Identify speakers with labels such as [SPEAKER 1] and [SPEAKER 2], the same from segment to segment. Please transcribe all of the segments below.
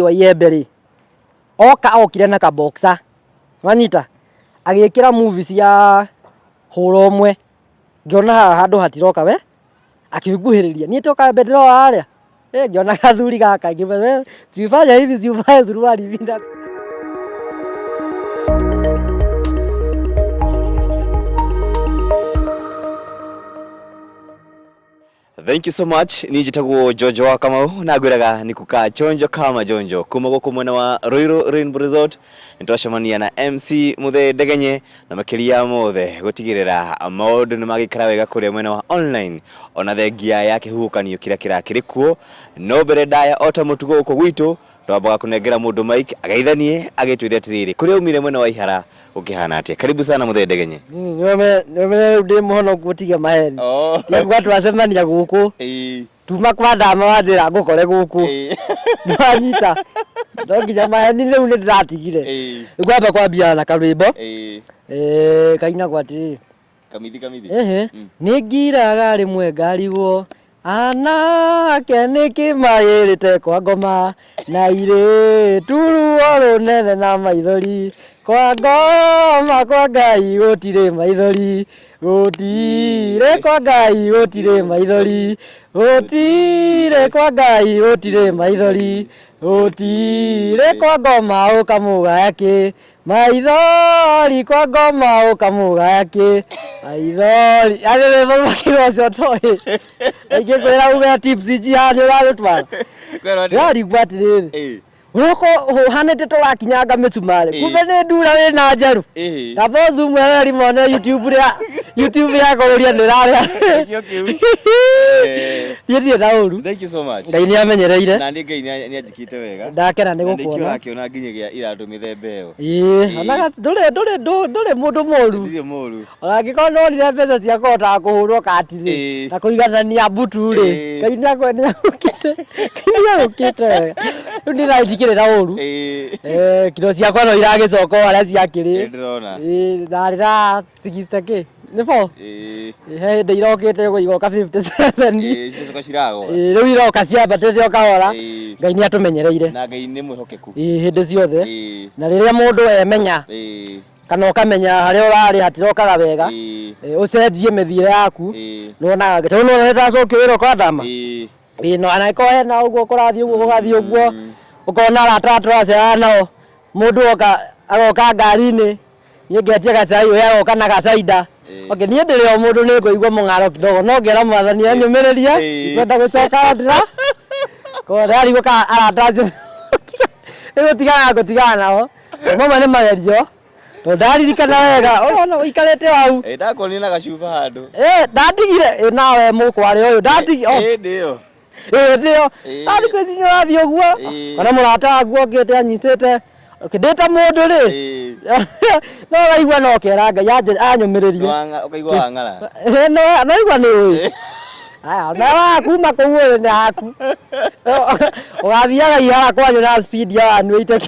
[SPEAKER 1] wa Yeberi okire na ka boxer wanyita agikira movies ya horomwe ngiona handu hatiroka we akiguhiriria ni toka bedro aria ngiona gathuri gaka ngibere tifanya hivi sifanye suruali vinda.
[SPEAKER 2] Thank you so much. Nijitagwo Jojo wa Kamau na gwiraga nikuka chonjo kama jonjo kuma goko mwena wa Roiro Rainbow Resort ntwacemania na MC Muthe Ndegenye na makiria mothe gutigirira maundu ni magikara wega kuria mwena wa online ona thengia ya kihukanio kira kirakirikuo no mbere ndaya ota mutugo uko gwitu twambaga kunengera mundu mic ageithanie agitwire atiriri kuria umire mwena wa Ihara ukihana atia. Karibu sana Muthe Ndegenye.
[SPEAKER 1] Nome ndi muhono gutiga maheni niguo twacemania guku tuma kwa ndama wathira ngukore guku ndanyita ndoginya maheni riu ni ndiratigire ngwamba kwambia na karwimbo kaina gwati
[SPEAKER 2] kamithi
[SPEAKER 1] ningiraga rimwe ngarigwo anake nikimayirite kwa ngoma na ire turuo runene na maithori kwa ngoma kwa Ngai gutire maithori gutire kwa Ngai gutire maithori gutire kwa Ngai gutire maithori gutire kwa ngoma ukamuga yake maithori kwa ngoma ukamuga yake maithori ale baba kirocio toi igikwira uga tips ji hanyu rarutwara yari gwatiriri uko hanete to wakinyanga micumare kumbe ni ndura we na njeru tabozu mweri mone YouTube ya koruria niraria yiri dauru.
[SPEAKER 2] Thank you so much.
[SPEAKER 1] Ngai ni amenyereire
[SPEAKER 2] na ndi Ngai ni ajikite wega
[SPEAKER 1] ndakera ni gukuona
[SPEAKER 2] ndakiona nginyagia iratu mithembe yo
[SPEAKER 1] ona ndure mundu moru
[SPEAKER 2] ndire moru
[SPEAKER 1] orangikona ni pesa cia kota kuhurwo katiri na kuiganania butu ri Ngai ni akwenda ukite ndira ikirira uru kilo ciakwa no iragicoka aria ciakiri
[SPEAKER 2] ndirona
[SPEAKER 1] ndarira 60k ni fo he ndirokite guigoka 57
[SPEAKER 2] cicoka cirago
[SPEAKER 1] riu iroka ciambatete okahora Ngai ni atumenyereire
[SPEAKER 2] na Ngai ni mwihokeku
[SPEAKER 1] hindi ciothe na riria mundu emenya kana ukamenya haria urari hatirokaga wega ucenjie mithire yaku nona gitono ndacokio wira kwa ndama no anaiko hena uguo kurathie uguo gugathie uguo ukona ratatu acea nao mundu agoka ngari-ini ngetie gacai we agoka na gacaida okay nie ndiri o mundu ni kuigua mungaro kidogo no ngera mwathani anyumiriria kwenda gucoka ndira ko ndari guka arataje ero tigana nao mama ni magerio to ndaririkana wega ona ikarete wau
[SPEAKER 2] ndakoni na gacuba handu
[SPEAKER 1] ndatigire nawe mukwari uyu ndatigire
[SPEAKER 2] ndio
[SPEAKER 1] ndio ari kwezinya athio guo kana murata guo ngite anyitete kideta mundu ri no waigua no kera Ngai anyumiririe
[SPEAKER 2] ukaigua ngara
[SPEAKER 1] no igua ni ui aya na kuma kuwe ni haku ugathiaga Ihara kwanyu na speed ya anwite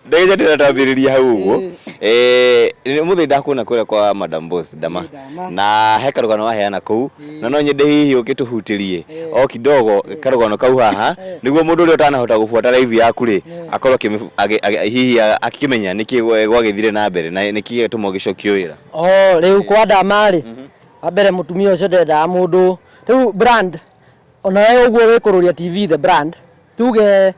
[SPEAKER 2] Ndeje ndĩratambĩrĩria hau ũguo Muthe ndakuona kũrĩa kwa Madam Boss Dama na he karugano waheana kũu na no nyende hihi ũkĩtũhutĩrie o kidogo karugano kau haha nĩguo mũndũ ũrĩa ũtanahota gũbuata live yaku rĩ akorwo hihi akĩmenya nĩkĩ gwagĩthire na mbere na nĩkĩ gĩtũma ũgĩcokio wĩra
[SPEAKER 1] rĩu kwa Dama rĩ ambere mũtumia ũcio ndendaga mũndũ rĩu brand ona wewe ũguo wĩkũrũria TV the brand tuge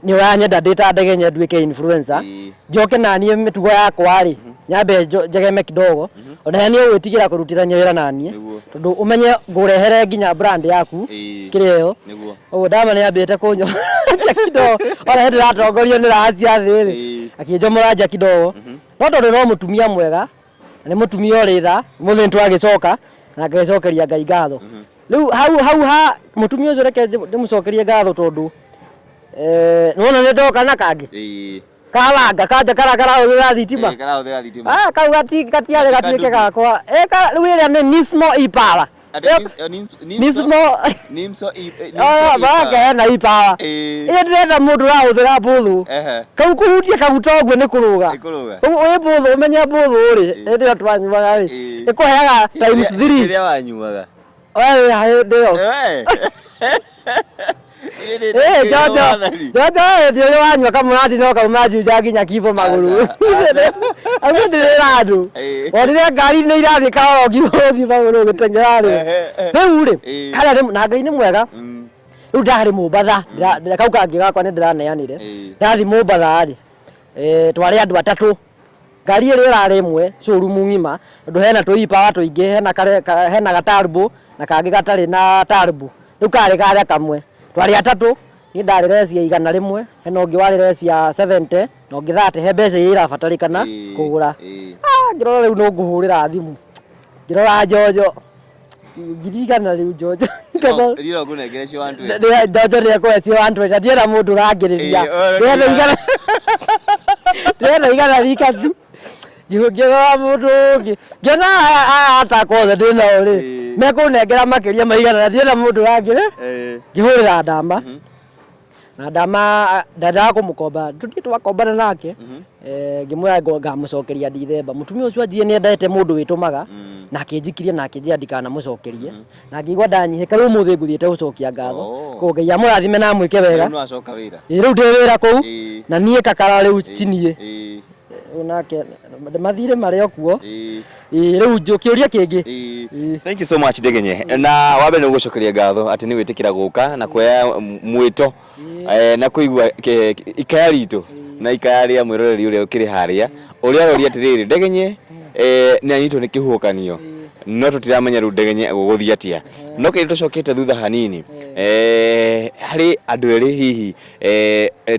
[SPEAKER 1] ni wanyenda ndita Ndegenye nduike influencer njoke nanie mitugo yakwa ri nyambe njegeme kidogo ona ni ugwitigira kurutirania wira nanie tondu umenye ngurehere nginya brand yaku kireo uguo Dama ni ambite kunyo kidogo ona hindi ratongorio ni racia thiri akinjomora nja kidogo no tondu no mutumia mwega ni mutumia uritha muthe ntwagicoka na ngecokeria Ngai ngatho riu hau ha mutumia ucio reke ndimucokerie ngatho tondu nona ne doka na kage kalanga kaje kara uthira thitima kau gatiare gatuike gakwa wira ni Nismo Ipala baga na Ipala ile ndenda mundu ra uthira buthu kau kuhutia kabutoguo ni kuruga we buthu umenya buthu ri ndio twanyuaga ri ikuheaga times 3
[SPEAKER 2] ile wanyuaga
[SPEAKER 1] wewe hayo ndio Jojo ndio wanywa kama mradi no kama maji nginya kibo maguru amu ndirira andu orire ngari ni irathi kaoro githi maguru gitengera riu ri kana na Ngai ni mwega riu ndari Mombatha kau kangi gakwa ni ndiraneanire ndathi Mombatha ri twari andu atatu ngari iri irari imwe showroom ngima ndu hena tuipa tuingi hena gatarbo na kangi gatari na tarbo riu kari karia kamwe twari atatu ni ndari recia 100 hena ungi wari recia 70 na ungi 30 he mbeca irabatarikana kugura ngirora riu no nguhurira thimu ngirora Jojo ngirigana riu Jojo
[SPEAKER 2] ndiro kunengere cio 120
[SPEAKER 1] Jojo ni kwa cio 120 ndiera mundu rangiriria ndiera igana rikatu ngirora mundu ngiona atakothe ndina uri mekunengera makiria maigana ndiera mundu rangire ngihurira ndama na ndama ndada kumukomba tuti twakombana nake ngimwira ngamucokeria ndithemba mutumia ucio athie ni endete mundu witumaga na akinjikiria na akinjiandika na mucokerie na ngigwa ndanyihika riu muthi nguthiete gucokia ngatho ko Ngai amurathime na mwike wega
[SPEAKER 2] no acoka wira
[SPEAKER 1] riu ndi wira kuu na nie kakara riu chinie unake mathire mario kuo riu njukiuria kingi.
[SPEAKER 2] Thank you so much Ndegenye na wabe no gucokeria ngatho ati ni witikira guka na kuya mwito na kuigua ikaya ritu na ikaya ria mwiroreri uria ukiri haria uria roria atiriri Ndegenye ni anyitwo ni kihukanio no tutiramenya ru Ndegenye guguthia atia no kiri tucokete thutha hanini hari andu eri hihi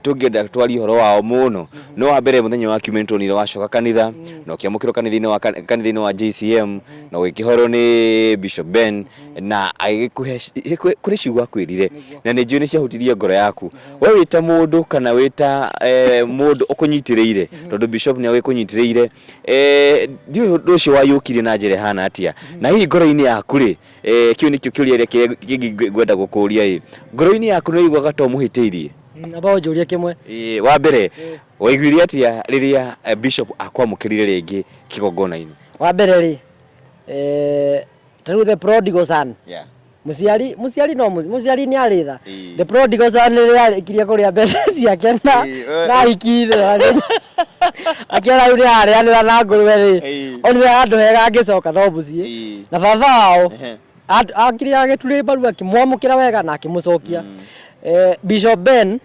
[SPEAKER 2] tungenda twari horo wao muno no wa mbere muthenya wa kiumentonire wacoka kanitha no kiamukiro kanitha-ini wa JCM no gikihoro ni Bishop Ben na agikuhe kuri ciugo akwirire na ni njui ni ciahutirie ngoro yaku we wita mundu kana wita mundu ukunyitiriire tondu Bishop ni agikunyitiriire ndio undu ucio wayukire na njere hana atia na hii ngoro-ini yaku ri kiu ni kio kiuria kingi gwenda gukuria ngoro-ini yaku ni igwaga to muhitiirie
[SPEAKER 1] aba njuria kimwe
[SPEAKER 2] wa mbere waiguire atia riria Bishop akwamukirire ringi kigongona-ini
[SPEAKER 1] wa mbere ri through the prodigal son musiari no musiari ni aritha the prodigal son ri ikiria kuria mbeca ciake na ikire akiara uri arianira na nguruwe ri onire andu hega angicoka no mucii na baba wao akiria agituri baru akimwamukira wega na akimucokia Bishop Ben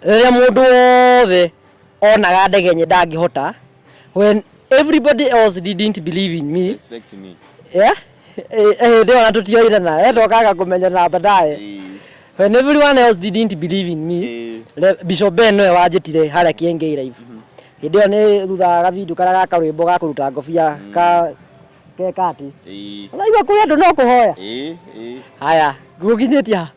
[SPEAKER 1] riria mundu wothe onaga Ndegenye ndangihota when everybody else didn't believe in me
[SPEAKER 2] respect me
[SPEAKER 1] ndio na tutioire na tokaga kumenya na baadaye when everyone else didn't believe in me Bishop Ben no wajitire haria kienge live ndio ni thutha ga video kara ga karwimbo ga kuruta ngofia ka kati alaigwa kuya ndo no kuhoya haya guginyetia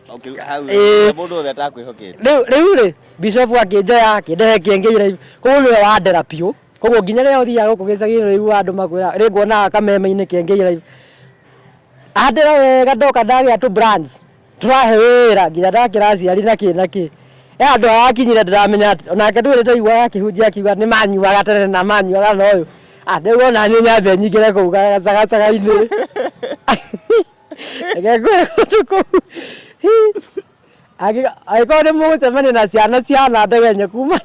[SPEAKER 2] okay how bodo that akwihokete
[SPEAKER 1] riu ri Bishop akinjoya akindehe kienge live koguo ni wandera piu koguo nginya ria uthia guku gicagiro riu andu makwira ri nguona kameme-ini kienge live andera wega ndoka ndagia tu brands turahe wira nginya ndakiraciari naki andu akinyire ndiramenya onake tu rete igwa akihunjia akiuga ni manyuaga tene na manyuaga no uyu ndeguo na ni nyambe nyingire kuu gacagacaga-ini egekwe kutuku agiko ni mugucemania na ciana ciana Ndegenye kuma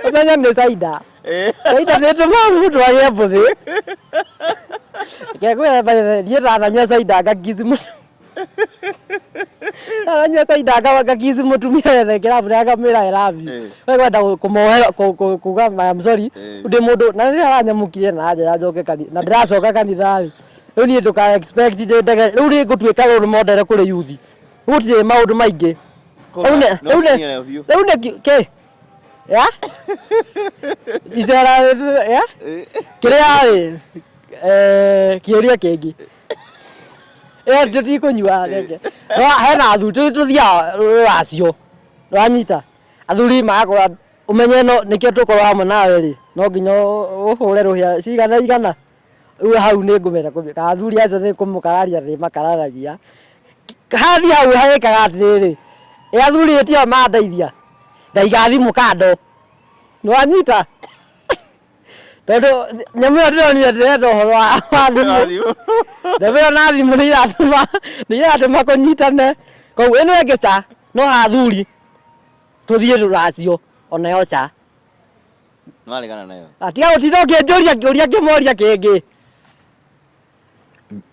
[SPEAKER 1] umenya ni Saida nä tå ma må ndå agä mbå thä ndiä tananyua Saida ngakici må tananyua Saida ngakici må tumia wethe kä rabu ngamä ra erabi we gwenda kå mohera kuga I'm sorry ndä må ndå na rä rä aranyamukire na njä njoke na ndä racoka kanitha-rä rä u niä ndå ka expect rä u rä ngå tuä ka rå modere kå rä yuthi gå tirä maå ndå maingä rä u nä kä Isera kiria kiuria kingi tutikunyua reke hena athuuri tuthia racio ranyita athuri magakora umenye no nikio tukorwo hamwe nawe ri no nginya uhure ruhia igana riu hau ni ngumera ka athuri acio ni kumukararia thi makararagia hathi hau haikaga atiriri athuri tio mandeithia ndaigathi mukando nwanyita tondu nyamu yo ndironi ndirenda uhoro wa thimu ndebe ona thimu ni iratuma kunyitane koguo ino engeca no hathuri tuthie ruracio ona yo cha
[SPEAKER 2] Maregana nayo
[SPEAKER 1] atiga gutitha ukinjuria kiuria ngimoria kingi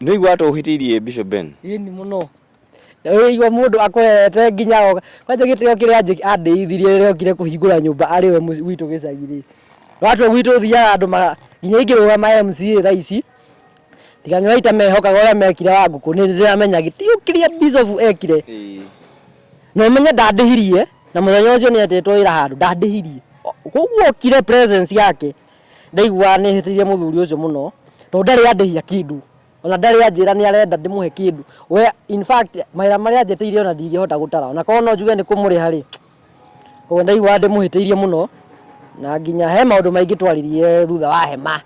[SPEAKER 2] no igwa to uhitirie Bishop Ben
[SPEAKER 1] ini muno igwa mundu akwete nginya kwanje gitio kiria andeithirie rero kire kuhingura nyumba ari we witu gicagiri watu witu thia andu nginya ingiruga ma MCA raici tiganya waita mehoka goya mekire wangu kuni ndiramenya gitio kiria Bishop ekire no menye ndandihirie na muthenya ucio ni atetwo ira handu ndandihirie koguo kire presence yake ndaigua ni hitirie muthuri ucio muno to ndari andihia kindu ona ndari anjira ni arenda ndimuhe kindu we in fact maira maria anjetirie ona ndingihota gutara ona kono no njuge ni kumuri hari koguo ndaigua ndimuhitirie muno na nginya he maundu maingi twaririe thutha wa hema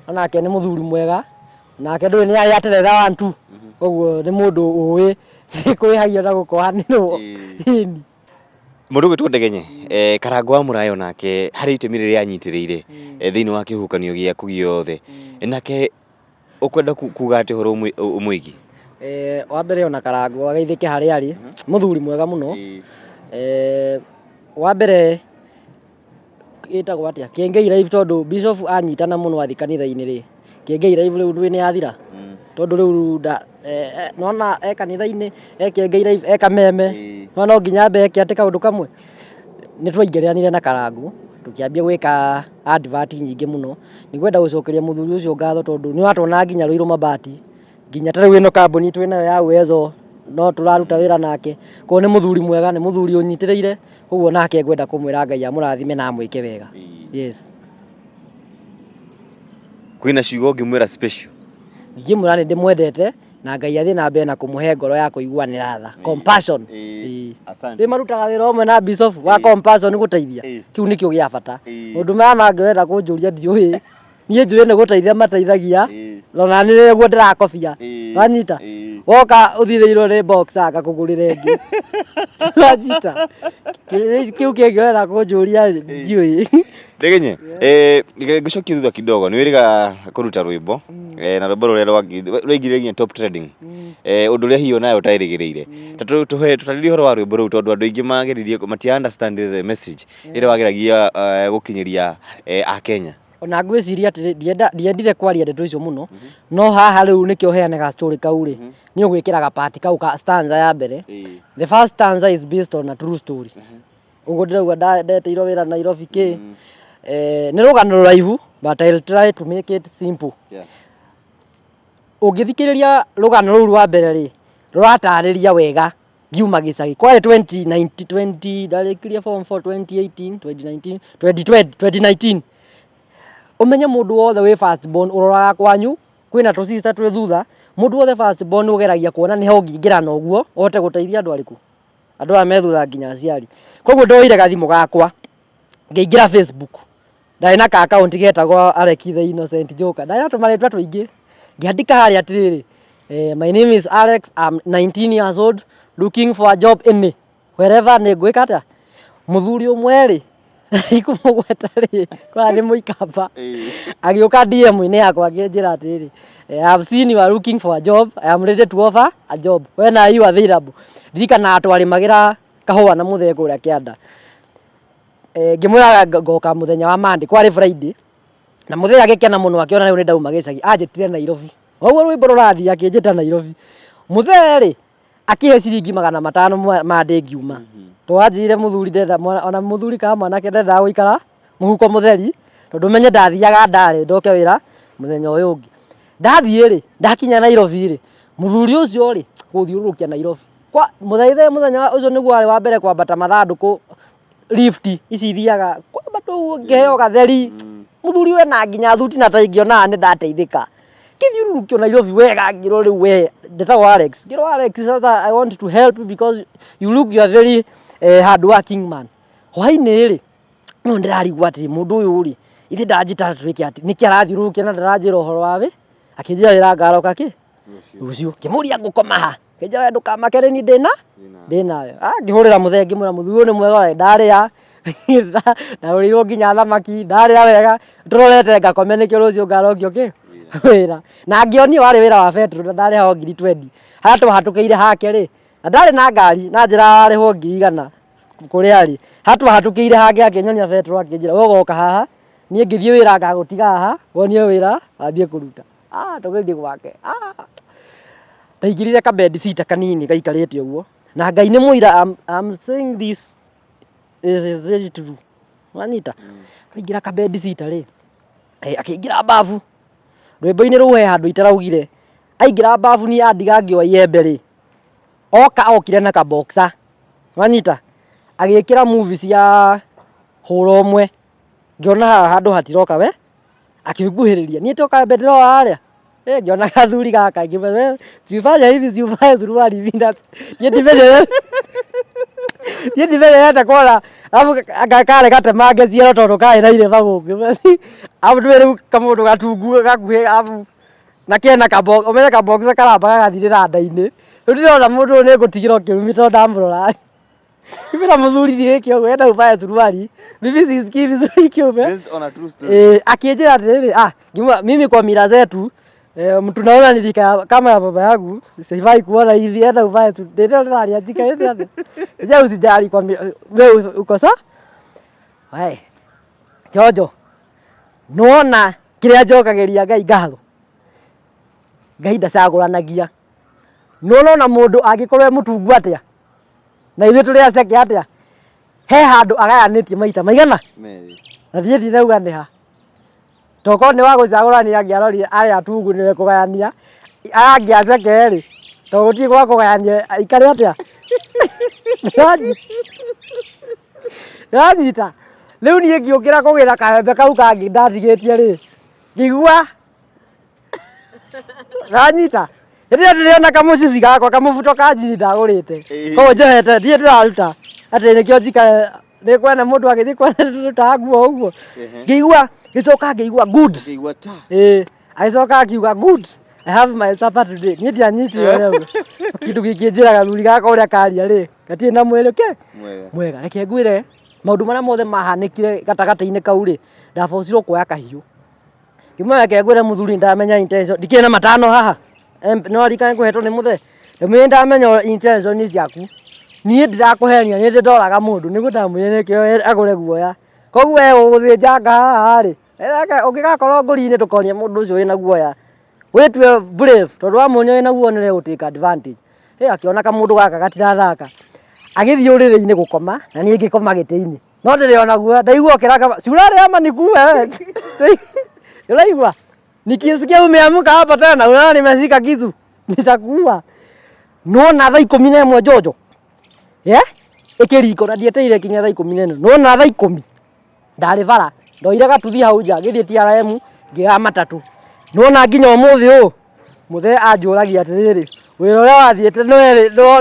[SPEAKER 1] onake ni muthuri mwega nake ndui ni ayaterera wantu koguo ni mundu uwi kwihagio na gukohanirwo ini
[SPEAKER 2] mundu gwitwo Ndegenye Karango wa Murayo nake hari itemi riria anyitiriire thiini wa kihukanio giaku giothe nake ukwenda kuga ati horo umwigi
[SPEAKER 1] wa mbere ona Karango ageithike hari ari muthuri mwega muno wa mbere itagwo atia Kiengei Live tondu Bishop anyitana muno athi kanitha-ini ri Kiengei Live riu ndui ni yathira tondu riu nona kanitha-ini Kiengei Live Kameme no nginya mbeke ati kaundu kamwe ni twaingirianire na Karango tukiambia gwika advert nyingi muno ni gwenda gucokeria muthuri ucio ngatho tondu ni watona nginya Ruiru Mabati nginya tare wino kambuni twina ya Uwezo no turaruta wira nake ko ni muthuri mwega ni muthuri unyitiriire koguo nake ngwenda kumwira Ngai amurathime na amwike wega yes
[SPEAKER 2] kwina ciugo ngimwira special
[SPEAKER 1] ngimwira ni ndimwendete na Ngai athi na mbere na kumuhe ngoro ya kuiguanira tha compassion asante marutaga wira omwe na Bishop wa compassion guteithia kiu nikio gia bata undu mangirenda kunjuria ndiui nie njui ni guteithia mateithagia rona ni guo ndirakobia wanyita woka uthithiirwo ni box akakugurira ingi wanyita kiu kingirenda kunjuria ndiui
[SPEAKER 2] Ndegenye ngicokia thutha kidogo ni wiriga kuruta rwimbo na rwimbo ruria rwaingire nginya top trending undu ria hiyo nayo utairigiriire tutaririe horo wa rwimbo ru tondu andu aingi mageririe mati understand the message ire wageragia gukinyiria a Kenya
[SPEAKER 1] ona ngwiciria ati ndiendire kwaria ndeto icio muno no haha riu nikio heanaga story kau ri ni ugwikiraga part kau ka stanza ya mbere the first stanza is based on a true story ugo ndirauga ndeteirwo wira Nairobi ki ni rugano ruraihu but I'll try to make it simple ungithikiriria rugano ruru rwa mbere ri ruratariria wega ngiuma gicagi kwari 2020 ndarikiria form 4 2018 2019 2019 umenye mundu wothe we first born uroraga kwanyu kwina to sister twe thutha mundu wothe first born ugeragia kuona ni ho ngingirana uguo ote guteithia andu ariku andu a methutha nginya aciari koguo ndoire gathimu gakwa ngeingira Facebook ndari na ka account getagwo Alex the Innocent Joker ndari atumaritwa tuingi ngiandika hari atiriri my name is Alex, I'm 19 years old looking for a job in wherever ni gwika ta muthuri umwe ri ikumugweta ri kwa ni muikamba agioka DM ni yakwa nginjira atiriri I have seen you are looking for a job. I am ready to offer a job. When are you available? Dirikana atwari magira kahua na muthego uria kianda ngimwira ngoka muthenya wa Monday kwari Friday na muthenya agikena muno akiona riu ni ndauma gicagi anjitire Nairobi oguo rwimbo rurathi akinjita Nairobi mutheri akihe ciringi 500 Monday ngiuma twanjire muthuri ndenda ona muthuri ka mwana ndenda guikara muhuko mutheri tondu menye ndathiaga ndari ndoke wira muthenya uyu ungi ndathie ri ndakinya Nairobi ri muthuri ucio ri guthiurukia Nairobi kwa muthaithe muthenya ucio niguo ari wa mbere kwambata mathanduku lift ici thiaga kwamba tu ngeheo gatheri muthuri we na nginya thuti na taingiona ni ndateithika kithiururukio Nairobi wega ngiro riu we ndetagwo Alex ngiro Alex sasa I want to help you because you are very hard working man hwaini ri no ndirarigwa ati mundu uyu ri ithi ndanjita twiki ati niki arathiururukia na ndaranjira uhoro wawe akinjira wira ngaroka ki rucio kimuria ngukomaha kinja we ndukamakere ni ndina ngihurira muthengi mura muthuri ni mwega ndari ya na urirwo nginya thamaki ndarĩa wega tũrorete ngakome nĩkĩo rũciũ ngarokio kĩ wĩra na ngĩonio warĩ wĩra wa betro na ndarĩhagwo 20 harĩa twahatũkĩire hake rĩ na ndarĩ na ngari na njĩra warĩhwo 100 kũrĩa arĩ harĩa twahatũkĩire hake akĩnyonia betro akĩnjĩra ũgoka haha niĩ ngĩthiĩ wĩra ngagũtiga haha wonio wĩra ambie kũruta tũgĩthiĩ gwake ndaingĩrire kabedi sita kanini gaikarĩte ũguo na Ngai nĩ mũira I'm saying this is very true wanyita aingĩra kabedi sita rĩ akĩingĩra bafu rwĩmbo-inĩ rũu he handũ itaraugire aingĩra bafu ni andiga ngĩoa iembe rĩ okire na kaboxa wanyita agĩkĩra movie cia hũra ũmwe ngĩona handũ hatiroka we akĩnguhĩrĩria niĩ toka bedro harĩa ngĩona gathuri gaka ngĩmenya sifanya hivi sifanya suruali vinda Ye ndivele kuona alafu akakale gatemange ciero tondu kale na ile bagungi alafu twere kamundu gatungu gakuhe alafu na kena kabox omenya kabox karamba gagathirira nda-ini riu ndirona mundu ni gutigirwo kilomita ndamurora ibira muthuri thikio wenda ubaya suruali bibi sisikii vizuri kiume based on a true story akijira atiriri mimi kwa mila zetu mtu naona nilika kama ya baba yangu sifai kuona hivi hata uvae tu ndio ndani ajika hivi hata je usijali kwa wewe uko sawa wewe Jojo nona kiria njokageria Ngai ngatho Ngai ndacagũranagia nona mundu angikorwo mutungu atia na ithuĩ tũrĩ aceke atia he handũ agayanĩtie maita maigana na thiĩ ndirauga nĩ ha toko ni wa gucagũrania ngĩarorire arĩa atungu niwe kũgayania angĩaceke rĩ to gũtirĩ gwa kũgayania aikare atia yanyita rĩu niĩ ngĩũkĩra kũgĩra kahembe kau kangĩ ndatigĩtie rĩ ngĩigua yanyita rĩrĩa ndĩrona kamũcibi gakwa kamũbuto ka njini ndagũrĩte koguo njohete thiĩ ndĩraruta atĩ nĩkĩo njikare nĩ kwene mũndũ agĩthiĩ kwene ta nguo ũguo ngĩigua gicoka ngĩigua good agĩcoka akiuga good I have my supper today niĩ ndianyitire rĩu kĩndũ gĩkĩ njĩra gathuri gaka ũrĩa karia rĩ gatirĩ na mwĩrĩ ke mwega reke ngwĩre maũndũ marĩa mothe mahanĩkire gatagatĩ-inĩ kau rĩ ndabocirwo kuoya kahiũ kĩmwe reke ngwĩre mũthuri ndamenya intention ndikĩrĩ na matano haha no rika ngũhetwo nĩ mũthee ndĩmwĩre ndamenya intention ciaku niĩ ndirakũhenia niĩ ndoraga mũndũ nĩguo ndamwĩre nĩkĩo agũre guoya koguo we ũgũthĩnjanga haha rĩ ũngĩgakorwo ngũri-inĩ tũkonia mũndũ ũcio wĩna guoya wĩtue brave tondũ wamuonia wĩna guoya nĩwe gũtake advantage akĩona kamũndũ gaka gatirathaka agĩthiĩ ũrĩrĩ-inĩ gũkoma na niĩ ngĩkoma gĩtĩ-inĩ no ndĩrĩona guoya ndaigua ũkĩraka surari ama nikuwe ũraigua nikisikia umeamka hapa tena unaona nimeshika kitu nitakuua nona thaa 11 Jojo ikiriko na ndieteire kinya thaa 11 nona thaa 10 ndarĩ bara ndoire gatuthi hau nja ngĩthiĩ TRM ngĩoya matatũ nona nginya ũmũthĩ mũthee anjũragia atĩrĩrĩ wĩra ũrĩa wathiĩte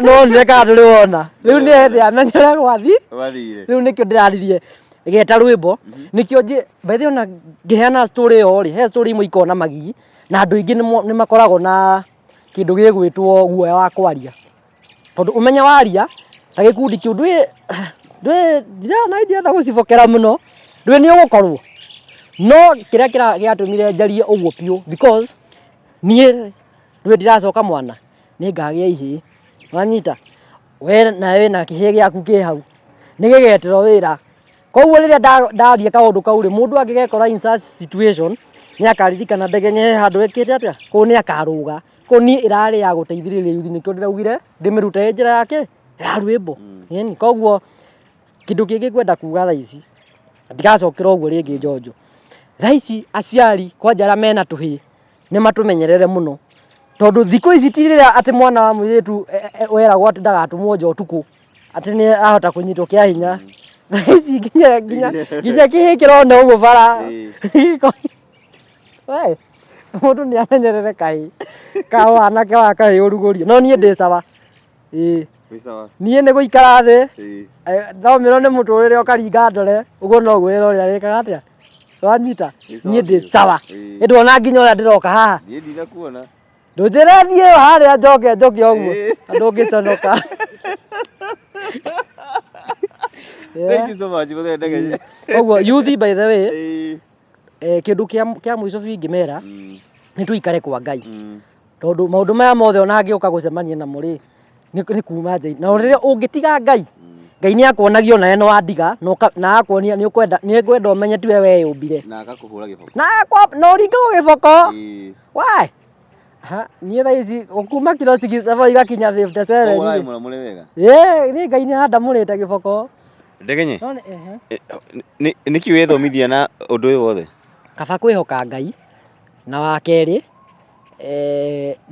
[SPEAKER 1] nonire kana ndũrĩwona rĩu nĩ hĩndĩ amenya ũrĩa gwathire rĩu nĩkĩo ndĩraririe geta rwĩmbo nĩkĩo bethe ona ngĩheana story yo rĩ he story imwe ikona magigi na andũ aingĩ nĩ makoragwo na kĩndũ gĩgwĩtwo guoya wa kwaria tondũ ũmenya waria ta gĩkundi kĩu ndirona ndienda gũcibokera mũno ndwĩ nĩ ũgũkorwo no kĩrĩa gĩatũmire njarie ũguo biũ because niĩ ndwĩ ndiracoka mwana nĩ ngagĩa ihĩ wanyita we nawe na kĩhĩ gĩaku kĩ hau nĩ gĩgeterwo wĩra koguo rĩrĩa ndaria kaũndũ kau rĩ mũndũ angĩgekora in such situation nĩ akaririkana Ndegenye handũ ekĩte atĩa kũu nĩ akarũga kũu niĩ ĩrarĩ ya gũteithĩrĩria yuthi nĩkĩo ndĩraugire ndĩmĩrute njĩra yake ya rwĩmbo koguo kĩndũ kĩngĩ kwenda kuga thaa ici ndigacokera ũguo rĩngĩ Jojo thaa ici aciari kwanja arĩa mena tũhĩ nĩ matũmenyerere mũno tondũ thikũ ici ti rĩrĩa atĩ mwana wa mũirĩtu weragwo atĩ ndagatũmwo nja ũtukũ atĩ nĩ ahota kũnyitwo kĩa hinya thaa ici nginya kĩhĩ kĩrona ũguo bara mũndũ nĩ amenyerere kahĩ kao anake wa kahĩ ũrugũrio no niĩ ndĩ sawa niĩ nĩ gũikara thĩ thomĩrwo nĩ mũtũrĩre ũkaringa ndore ũguo no gwĩra ũrĩa arĩkaga atĩa wanyita niĩ ndĩ sawa ndona nginya ũrĩa ndĩroka haha ndũnjĩre niĩ harĩa njoke ũguo andũ ũngĩconoka
[SPEAKER 2] Thank you so much Muthe Ndegenye.
[SPEAKER 1] Oguo youth by the way kindu kia mwico bingimera ni tuikare kwa Ngai tondu maundu maya mothe ona angioka gucemania na muri ni kuma nje na riria ungitiga Ngai Ngai ni akuonagia ona eno wandiga na akuonia ni ngwenda umenye tiwe we umbire
[SPEAKER 2] na akakuhura giboko
[SPEAKER 1] no ringo giboko why ha ni tha ici ukuma kilo 67 igakinya 57
[SPEAKER 2] mura muri wega
[SPEAKER 1] ni Ngai ni handa murite giboko
[SPEAKER 2] Ndegenye niki withomithia na undu uyu wothe
[SPEAKER 1] kaba kwihoka Ngai na wa keri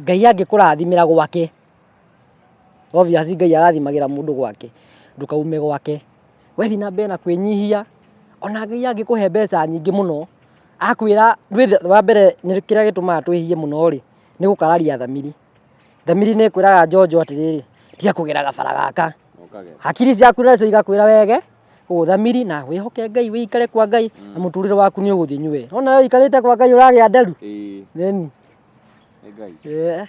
[SPEAKER 1] Ngai angikurathimira gwake obviously Ngai arathimagira mundu gwake ndukaume gwake wethi na mbere na kwinyihia ona Ngai angikuhe mbeca nyingi muno akwira wa mbere ni kiria gitumaga twihie muno ri ni gukararia thamiri ni kwiraga Jojo atiriri tia kugera gabara gaka hakiri ciaku nacio igakwira wege uthamiri na wihoke Ngai wikare kwa Ngai na muturire waku ni uguthie nywe ona wewe ikarite kwa Ngai uragia nderu neni Ngai